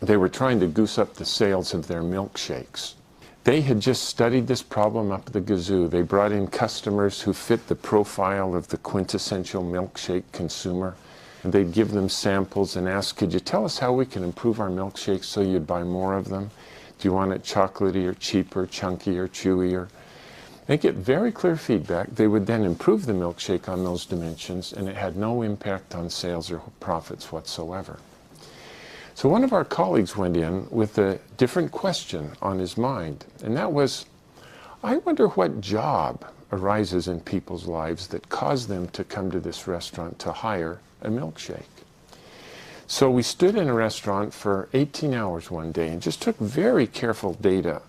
They were trying to goose up the sales of their milkshakes. They had just studied this problem up the gazoo. They brought in customers who fit the profile of the quintessential milkshake consumer. And they'd give them samples and ask, could you tell us how we can improve our milkshakes so you'd buy more of them? Do you want it chocolatey or cheaper, chunky or chewier? They get very clear feedback. They would then improve the milkshake on those dimensions, and it had no impact on sales or profits whatsoever. So one of our colleagues went in with a different question on his mind, and that was, I wonder what job arises in people's lives that cause them to come to this restaurant to hire a milkshake. So we stood in a restaurant for 18 hours one day and just took very careful data.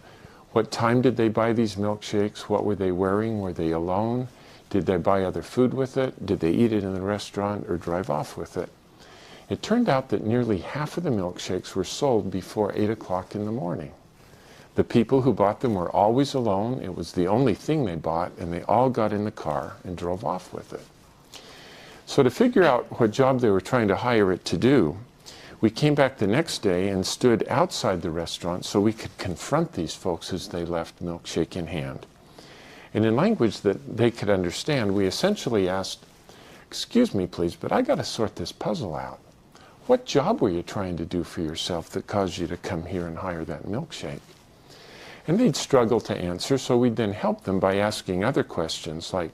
What time did they buy these milkshakes? What were they wearing? Were they alone? Did they buy other food with it? Did they eat it in the restaurant or drive off with it? It turned out that nearly half of the milkshakes were sold before 8 o'clock in the morning. The people who bought them were always alone. It was the only thing they bought, and they all got in the car and drove off with it. So to figure out what job they were trying to hire it to do, we came back the next day and stood outside the restaurant so we could confront these folks as they left, milkshake in hand. And in language that they could understand, we essentially asked, excuse me please, but I got to sort this puzzle out. What job were you trying to do for yourself that caused you to come here and hire that milkshake? And they'd struggle to answer, so we'd then help them by asking other questions like,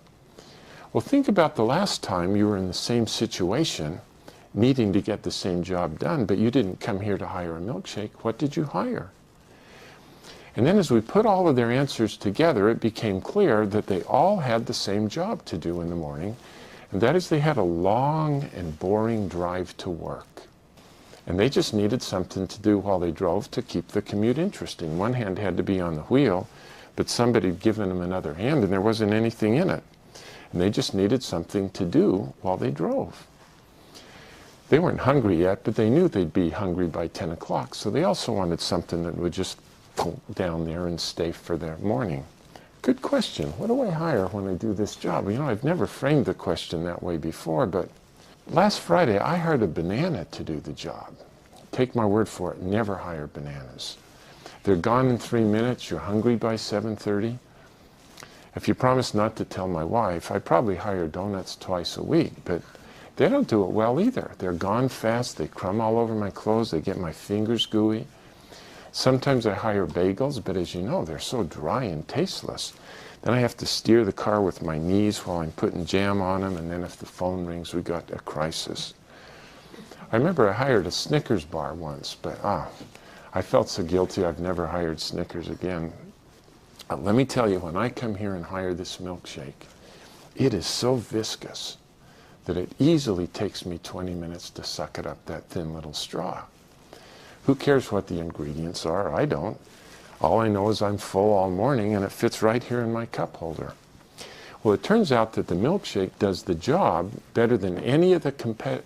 well, think about the last time you were in the same situation, needing to get the same job done, but you didn't come here to hire a milkshake. What did you hire? And then as we put all of their answers together, it became clear that they all had the same job to do in the morning, and that is they had a long and boring drive to work. And they just needed something to do while they drove to keep the commute interesting. One hand had to be on the wheel, but somebody had given them another hand and there wasn't anything in it. And they just needed something to do while they drove. They weren't hungry yet, but they knew they'd be hungry by 10 o'clock, so they also wanted something that would just pull down there and stay for their morning. Good question. What do I hire when I do this job? I've never framed the question that way before, but last Friday I hired a banana to do the job. Take my word for it, never hire bananas. They're gone in 3 minutes, you're hungry by 7:30. If you promise not to tell my wife, I probably hire donuts twice a week, but they don't do it well either. They're gone fast, they crumb all over my clothes, they get my fingers gooey. Sometimes I hire bagels, but as you know, they're so dry and tasteless. Then I have to steer the car with my knees while I'm putting jam on them, and then if the phone rings, we got a crisis. I remember I hired a Snickers bar once, but I felt so guilty I've never hired Snickers again. Let me tell you, when I come here and hire this milkshake, it is so viscous that it easily takes me 20 minutes to suck it up that thin little straw. Who cares what the ingredients are? I don't. All I know is I'm full all morning and it fits right here in my cup holder. Well, it turns out that the milkshake does the job better than any of the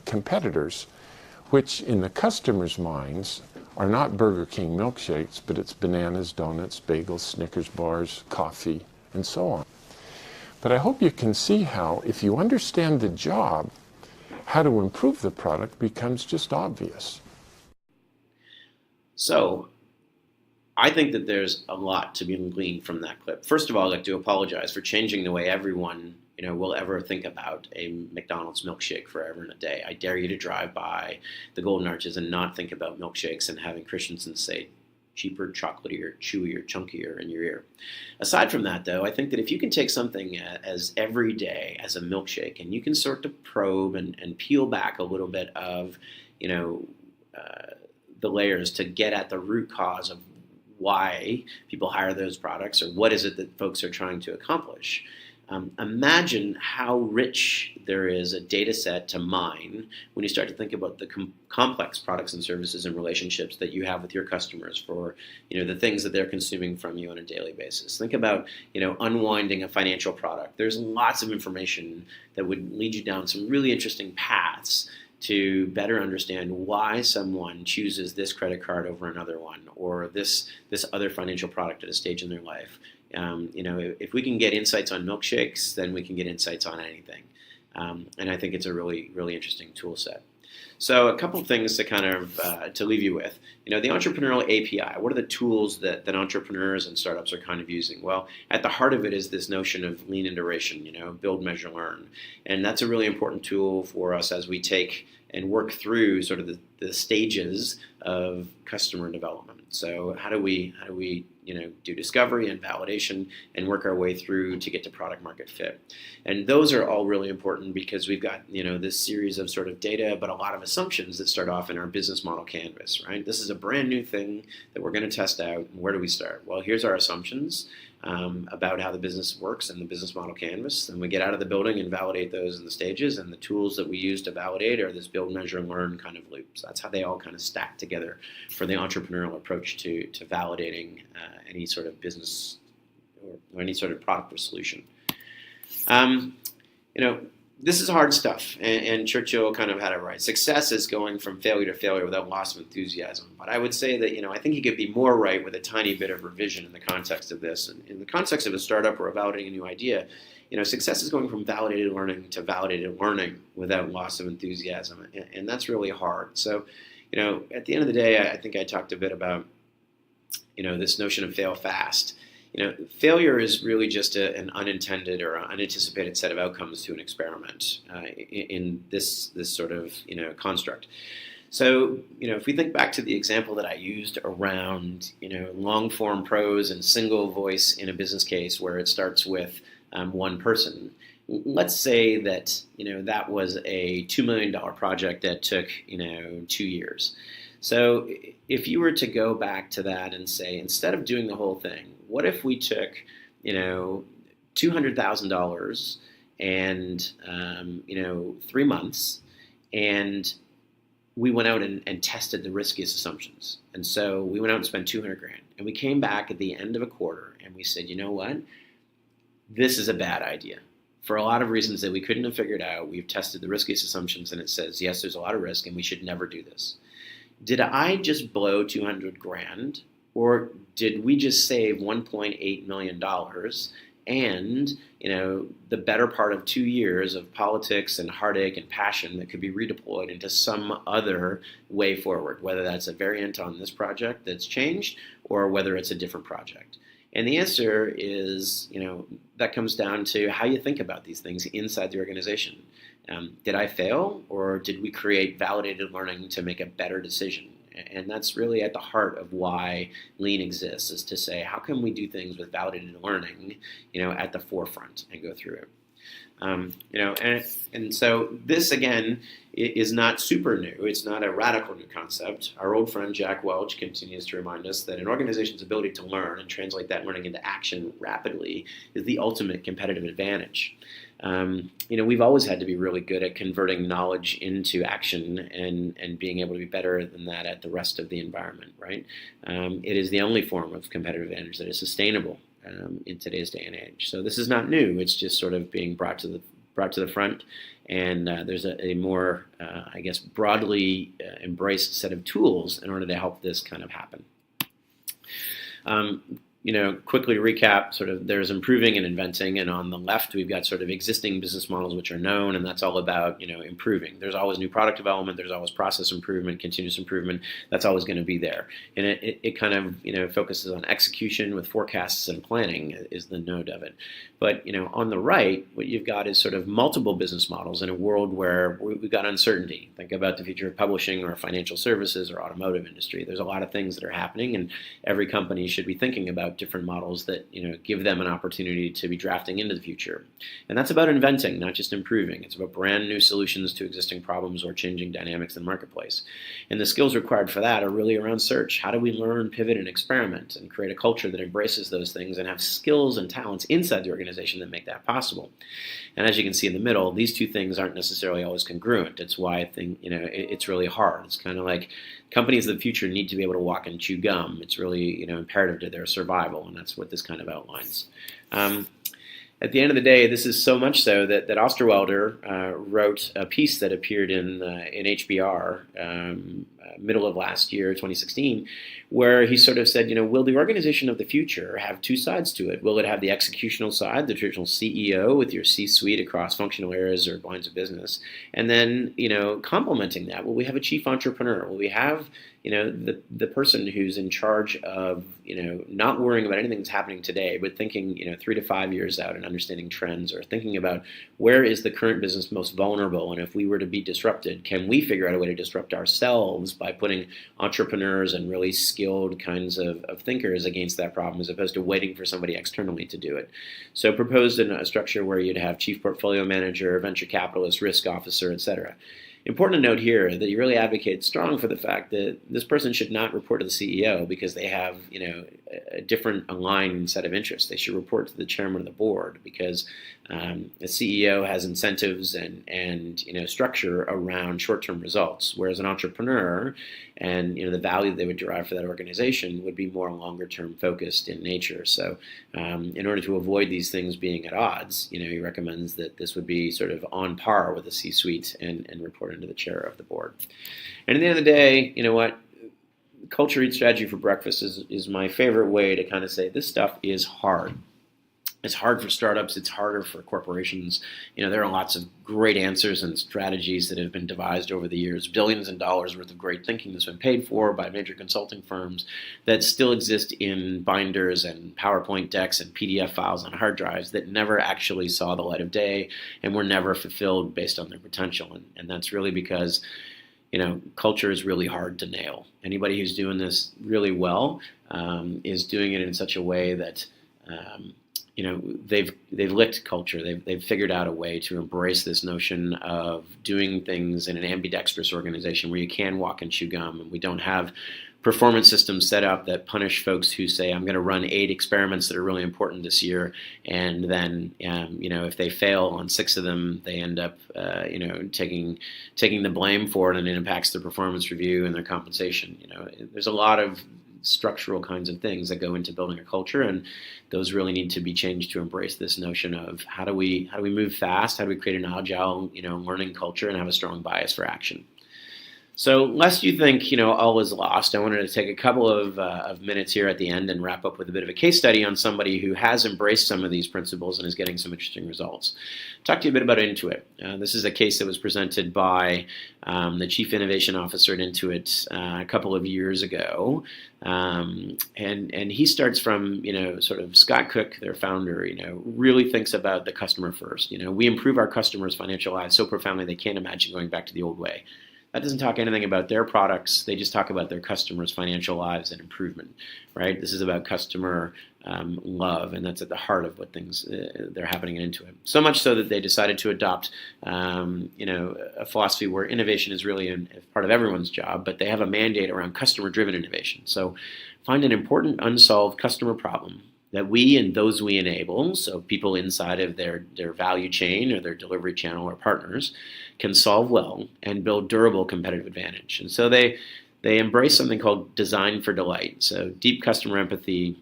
competitors, which in the customer's minds are not Burger King milkshakes, but it's bananas, donuts, bagels, Snickers bars, coffee, and so on. But I hope you can see how, if you understand the job, how to improve the product becomes just obvious. So, I think that there's a lot to be gleaned from that clip. First of all, I'd like to apologize for changing the way everyone, will ever think about a McDonald's milkshake forever and a day. I dare you to drive by the Golden Arches and not think about milkshakes and having Christensen say cheaper, chocolatier, chewier, chunkier in your ear. Aside from that, though, I think that if you can take something as everyday as a milkshake and you can sort of probe and peel back a little bit of, the layers to get at the root cause of why people hire those products or what is it that folks are trying to accomplish. Imagine how rich there is a data set to mine when you start to think about the complex products and services and relationships that you have with your customers for the things that they're consuming from you on a daily basis. Think about unwinding a financial product. There's lots of information that would lead you down some really interesting paths to better understand why someone chooses this credit card over another one or this other financial product at a stage in their life. If we can get insights on milkshakes, then we can get insights on anything. And I think it's a really, really interesting tool set. So a couple of things to kind of to leave you with. The entrepreneurial API, what are the tools that entrepreneurs and startups are kind of using? Well, at the heart of it is this notion of lean iteration, build, measure, learn. And that's a really important tool for us as we take and work through sort of the stages of customer development. So how do we do discovery and validation and work our way through to get to product market fit? And those are all really important because we've got this series of sort of data, but a lot of assumptions that start off in our business model canvas, right? This is a brand new thing that we're going to test out. Where do we start? Well, here's our assumptions about how the business works in the business model canvas. And we get out of the building and validate those in the stages. And the tools that we use to validate are this build, measure, and learn kind of loops. That's how they all kind of stack together for the entrepreneurial approach to validating any sort of business or any sort of product or solution. This is hard stuff, and Churchill kind of had it right. Success is going from failure to failure without loss of enthusiasm. But I would say that, I think he could be more right with a tiny bit of revision in the context of this. And in the context of a startup or validating a new idea, success is going from validated learning to validated learning without loss of enthusiasm. And that's really hard. So, at the end of the day, I think I talked a bit about, this notion of fail fast. Failure is really just an unintended or unanticipated set of outcomes to an experiment in this sort of construct. So if we think back to the example that I used around long form prose and single voice in a business case where it starts with one person, let's say that that was a $2 million project that took 2 years. So if you were to go back to that and say, instead of doing the whole thing, what if we took, $200,000 and, 3 months, and we went out and tested the riskiest assumptions. And so we went out and spent $200,000, and we came back at the end of a quarter and we said, you know what, this is a bad idea. For a lot of reasons that we couldn't have figured out, we've tested the riskiest assumptions, and it says, yes, there's a lot of risk, and we should never do this. Did I just blow $200,000, or did we just save $1.8 million and the better part of 2 years of politics and heartache and passion that could be redeployed into some other way forward, whether that's a variant on this project that's changed or whether it's a different project? And the answer is, that comes down to how you think about these things inside the organization. Did I fail, or did we create validated learning to make a better decision? And that's really at the heart of why Lean exists, is to say, how can we do things with validated learning, at the forefront and go through it? And so this again is not super new. It's not a radical new concept. Our old friend Jack Welch continues to remind us that an organization's ability to learn and translate that learning into action rapidly is the ultimate competitive advantage. We've always had to be really good at converting knowledge into action and being able to be better than that at the rest of the environment, right? It is the only form of competitive advantage that is sustainable in today's day and age. So this is not new. It's just sort of being brought to the front, and there's a more, broadly embraced set of tools in order to help this kind of happen. Quickly recap, sort of there's improving and inventing, and on the left we've got sort of existing business models which are known, and that's all about, improving. There's always new product development, there's always process improvement, continuous improvement, that's always going to be there. And it kind of, focuses on execution with forecasts and planning is the node of it. But, on the right, what you've got is sort of multiple business models in a world where we've got uncertainty. Think about the future of publishing or financial services or automotive industry. There's a lot of things that are happening, and every company should be thinking about different models that give them an opportunity to be drafting into the future. And that's about inventing, not just improving. It's about brand new solutions to existing problems or changing dynamics in the marketplace. And the skills required for that are really around search. How do we learn, pivot, and experiment and create a culture that embraces those things and have skills and talents inside the organization that make that possible? And as you can see in the middle, these two things aren't necessarily always congruent. It's why I think it's really hard. It's kind of like companies of the future need to be able to walk and chew gum. It's really imperative to their survival, and that's what this kind of outlines. At the end of the day, this is so much so that Osterwalder wrote a piece that appeared in HBR middle of last year, 2016, where he sort of said, will the organization of the future have two sides to it? Will it have the executional side, the traditional CEO with your C-suite across functional areas or lines of business? And then, complementing that, will we have a chief entrepreneur? Will we have the person who's in charge of, not worrying about anything that's happening today, but thinking, 3 to 5 years out and understanding trends, or thinking about where is the current business most vulnerable, and if we were to be disrupted, can we figure out a way to disrupt ourselves by putting entrepreneurs and really skilled kinds of thinkers against that problem, as opposed to waiting for somebody externally to do it. So proposed in a structure where you'd have chief portfolio manager, venture capitalist, risk officer, etc. Important to note here that you really advocate strong for the fact that this person should not report to the CEO because they have, a different aligned set of interests. They should report to the chairman of the board because the CEO has incentives and structure around short-term results, whereas an entrepreneur and the value that they would derive for that organization would be more longer-term focused in nature. So in order to avoid these things being at odds, he recommends that this would be sort of on par with the C-suite and report into the chair of the board. And at the end of the day, culture eats strategy for breakfast is my favorite way to kind of say this stuff is hard. It's hard for startups. It's harder for corporations. There are lots of great answers and strategies that have been devised over the years, billions of dollars worth of great thinking that's been paid for by major consulting firms that still exist in binders and PowerPoint decks and PDF files on hard drives that never actually saw the light of day and were never fulfilled based on their potential. And that's really because culture is really hard to nail. Anybody who's doing this really well is doing it in such a way that they've licked culture. They've figured out a way to embrace this notion of doing things in an ambidextrous organization where you can walk and chew gum, and we don't have performance systems set up that punish folks who say, I'm going to run 8 experiments that are really important this year, and then if they fail on 6 of them, they end up taking the blame for it, and it impacts their performance review and their compensation. There's a lot of structural kinds of things that go into building a culture, and those really need to be changed to embrace this notion of how do we move fast, how do we create an agile learning culture and have a strong bias for action. So lest you think all is lost, I wanted to take a couple of minutes here at the end and wrap up with a bit of a case study on somebody who has embraced some of these principles and is getting some interesting results. Talk to you a bit about Intuit. This is a case that was presented by the Chief Innovation Officer at Intuit a couple of years ago. And he starts from, sort of Scott Cook, their founder, really thinks about the customer first. We improve our customers' financial lives so profoundly they can't imagine going back to the old way. That doesn't talk anything about their products. They just talk about their customers' financial lives and improvement, right? This is about customer love, and that's at the heart of what things they're happening in Intuit. So much so that they decided to adopt, a philosophy where innovation is really a part of everyone's job, but they have a mandate around customer-driven innovation. So find an important unsolved customer problem that we and those we enable, so people inside of their value chain or their delivery channel or partners, can solve well and build durable competitive advantage. And so they embrace something called design for delight. So deep customer empathy,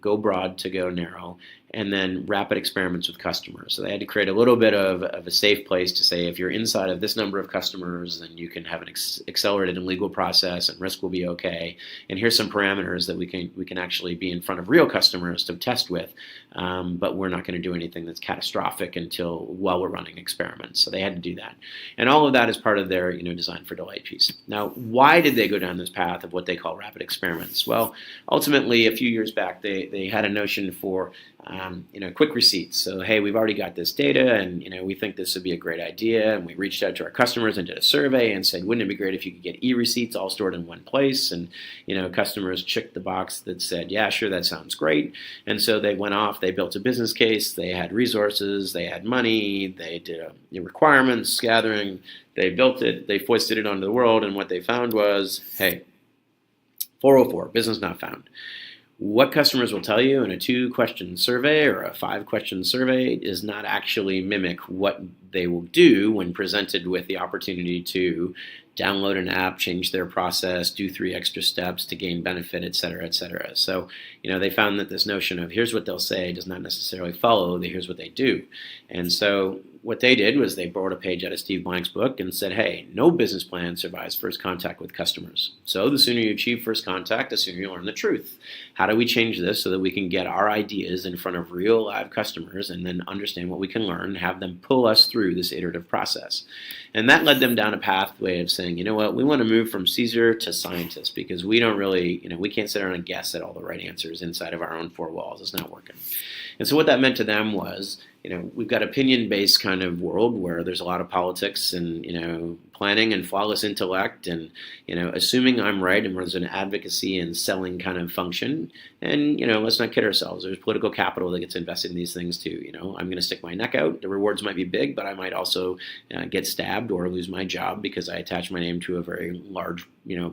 go broad to go narrow, and then rapid experiments with customers. So they had to create a little bit of a safe place to say, if you're inside of this number of customers, then you can have an accelerated and legal process, and risk will be okay. And here's some parameters that we can actually be in front of real customers to test with, but we're not going to do anything that's catastrophic while we're running experiments. So they had to do that, and all of that is part of their design for delight piece. Now, why did they go down this path of what they call rapid experiments? Well, ultimately, a few years back, they had a notion for quick receipts. So, hey, we've already got this data, and we think this would be a great idea. And we reached out to our customers and did a survey and said, wouldn't it be great if you could get e-receipts all stored in one place? And customers checked the box that said, yeah, sure, that sounds great. And so they went off. They built a business case. They had resources. They had money. They did requirements gathering. They built it. They foisted it onto the world. And what they found was, hey, 404, business not found. What customers will tell you in a 2-question survey or a 5-question survey does not actually mimic what they will do when presented with the opportunity to download an app, change their process, do 3 extra steps to gain benefit, et cetera, et cetera. So, they found that this notion of here's what they'll say does not necessarily follow the here's what they do. And so what they did was they borrowed a page out of Steve Blank's book and said, hey, no business plan survives first contact with customers. So the sooner you achieve first contact, the sooner you learn the truth. How do we change this so that we can get our ideas in front of real live customers and then understand what we can learn, have them pull us through this iterative process? And that led them down a pathway of saying, you know what, we want to move from Caesar to scientist, because we don't really, we can't sit around and guess at all the right answers inside of our own 4 walls. It's not working. And so what that meant to them was, we've got opinion-based kind of world where there's a lot of politics and, planning and flawless intellect and, assuming I'm right, and there's an advocacy and selling kind of function. And, let's not kid ourselves. There's political capital that gets invested in these things too. I'm going to stick my neck out. The rewards might be big, but I might also get stabbed or lose my job because I attach my name to a very large,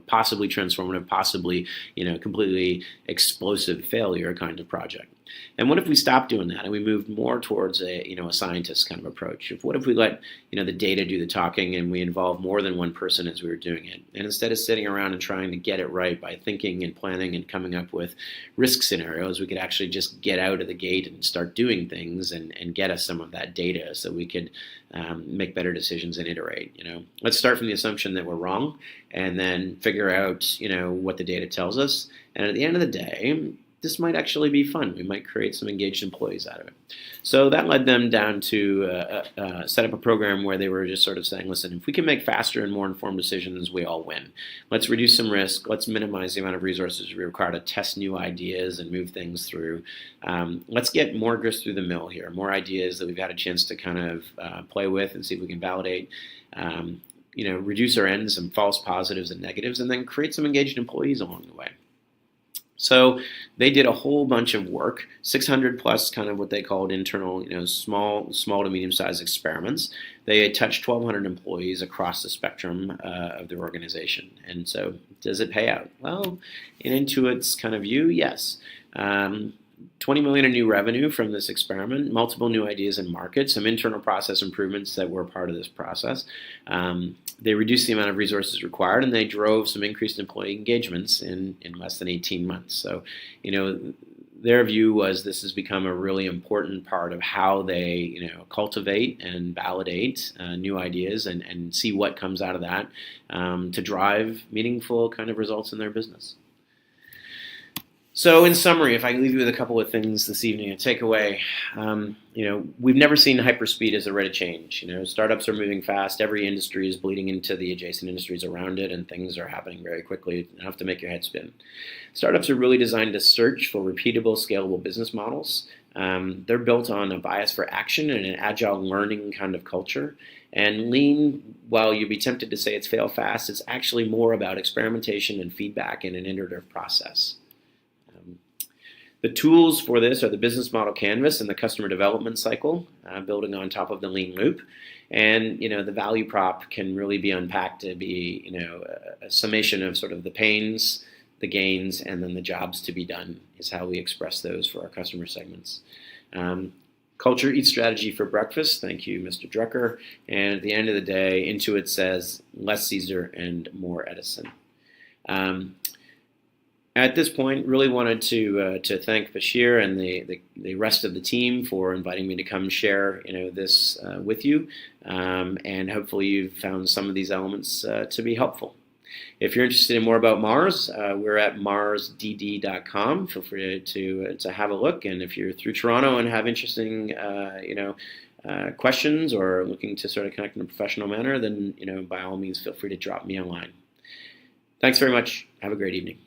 possibly transformative, possibly, completely explosive failure kind of project. And what if we stopped doing that and we moved more towards a scientist kind of approach? What if we let the data do the talking and we involve more than one person as we were doing it? And instead of sitting around and trying to get it right by thinking and planning and coming up with risk scenarios, we could actually just get out of the gate and start doing things and get us some of that data so we could make better decisions and iterate. Let's start from the assumption that we're wrong and then figure out what the data tells us. And at the end of the day, this might actually be fun. We might create some engaged employees out of it. So that led them down to set up a program where they were just sort of saying, listen, if we can make faster and more informed decisions, we all win. Let's reduce some risk. Let's minimize the amount of resources we require to test new ideas and move things through. Let's get more grist through the mill here, more ideas that we've had a chance to kind of play with and see if we can validate. Reduce our ends, some false positives and negatives, and then create some engaged employees along the way. So they did a whole bunch of work, 600 plus kind of what they called internal, small to medium-sized experiments. They touched 1,200 employees across the spectrum of their organization. And so does it pay out? Well, in Intuit's kind of view, yes. 20 million in new revenue from this experiment, multiple new ideas in market, some internal process improvements that were part of this process. They reduced the amount of resources required, and they drove some increased employee engagements in less than 18 months. So, their view was this has become a really important part of how they, cultivate and validate new ideas and see what comes out of that to drive meaningful kind of results in their business. So in summary, if I leave you with a couple of things this evening to take away, we've never seen hyperspeed as a rate of change. Startups are moving fast. Every industry is bleeding into the adjacent industries around it, and things are happening very quickly, enough to make your head spin. Startups are really designed to search for repeatable, scalable business models. They're built on a bias for action and an agile learning kind of culture. And lean, while you'd be tempted to say it's fail fast, it's actually more about experimentation and feedback in an iterative process. The tools for this are the business model canvas and the customer development cycle, building on top of the lean loop. And the value prop can really be unpacked to be a summation of sort of the pains, the gains, and then the jobs to be done is how we express those for our customer segments. Culture eats strategy for breakfast. Thank you, Mr. Drucker. And at the end of the day, Intuit says less Caesar and more Edison. At this point, really wanted to thank Bashir and the rest of the team for inviting me to come share this with you, and hopefully you've found some of these elements to be helpful. If you're interested in more about Mars, we're at marsdd.com. Feel free to have a look, and if you're through Toronto and have interesting questions or looking to sort of connect in a professional manner, then by all means feel free to drop me a line. Thanks very much. Have a great evening.